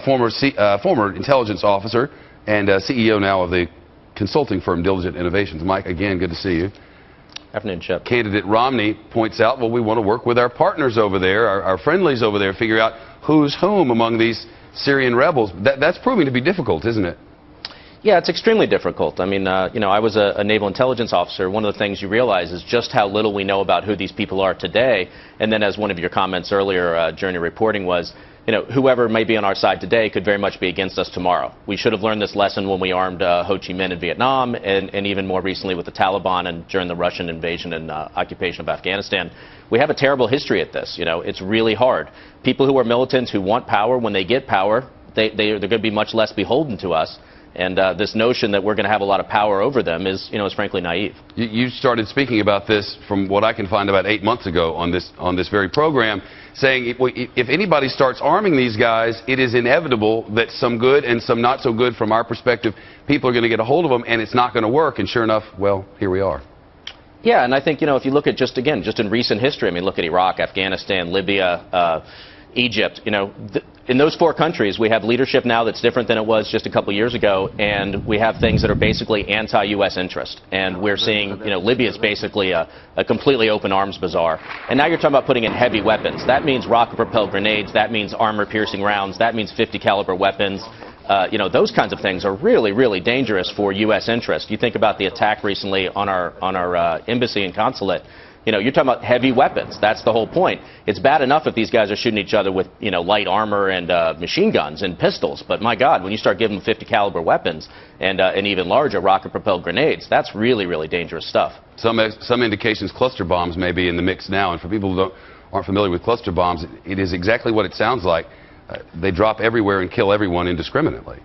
former intelligence officer and CEO now of the consulting firm Diligent Innovations. Mike, again, good to see you. Afternoon, Chip. Candidate Romney points out, well, we want to work with our partners over there, our friendlies over there, figure out who's whom among these Syrian rebels. That's proving to be difficult, isn't it? Yeah, it's extremely difficult. I mean, I was a naval intelligence officer. One of the things you realize is just how little we know about who these people are today. And then as one of your comments earlier during your reporting was, whoever may be on our side today could very much be against us tomorrow. We should have learned this lesson when we armed Ho Chi Minh in Vietnam and even more recently with the Taliban and during the Russian invasion and occupation of Afghanistan. We have a terrible history at this. It's really hard. People who are militants who want power, when they get power, they're going to be much less beholden to us. And this notion that we're going to have a lot of power over them is frankly naive. You started speaking about this from what I can find about 8 months ago on this very program, saying if anybody starts arming these guys, it is inevitable that some good and some not so good from our perspective, people are going to get a hold of them, and it's not going to work. And sure enough, well, here we are. Yeah, and I think, if you look at just in recent history, I mean, look at Iraq, Afghanistan, Libya, Egypt, in those 4 countries, we have leadership now that's different than it was just a couple years ago, and we have things that are basically anti-U.S. interest. And we're seeing, Libya is basically a completely open arms bazaar. And now you're talking about putting in heavy weapons. That means rocket-propelled grenades. That means armor-piercing rounds. That means 50-caliber weapons. Those kinds of things are really, really dangerous for U.S. interest. You think about the attack recently on our embassy and consulate. You're talking about heavy weapons. That's the whole point. It's bad enough if these guys are shooting each other with, light armor and machine guns and pistols. But my God, when you start giving them 50 caliber weapons and even larger rocket-propelled grenades, that's really, really dangerous stuff. Some indications cluster bombs may be in the mix now. And for people who aren't familiar with cluster bombs, it is exactly what it sounds like. They drop everywhere and kill everyone indiscriminately.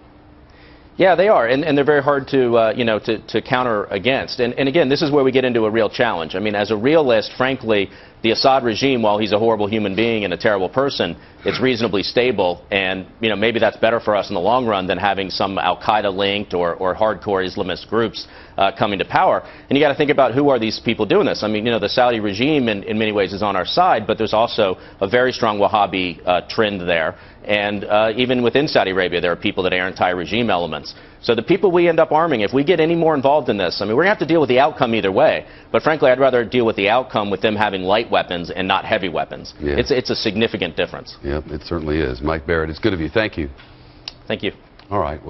Yeah, they are, and they're very hard to counter against. And again, this is where we get into a real challenge. I mean, as a realist, frankly, the Assad regime, while he's a horrible human being and a terrible person, it's reasonably stable, and maybe that's better for us in the long run than having some Al-Qaeda linked or hardcore Islamist groups coming to power. And you got to think about who are these people doing this. I mean, the Saudi regime in many ways is on our side, but there's also a very strong Wahhabi trend there. And even within Saudi Arabia, there are people that are anti-regime elements. So the people we end up arming, if we get any more involved in this, I mean, we're going to have to deal with the outcome either way. But frankly, I'd rather deal with the outcome with them having light weapons and not heavy weapons. Yeah. It's a significant difference. Yeah, it certainly is. Mike Barrett, it's good of you. Thank you. Thank you. All right. Well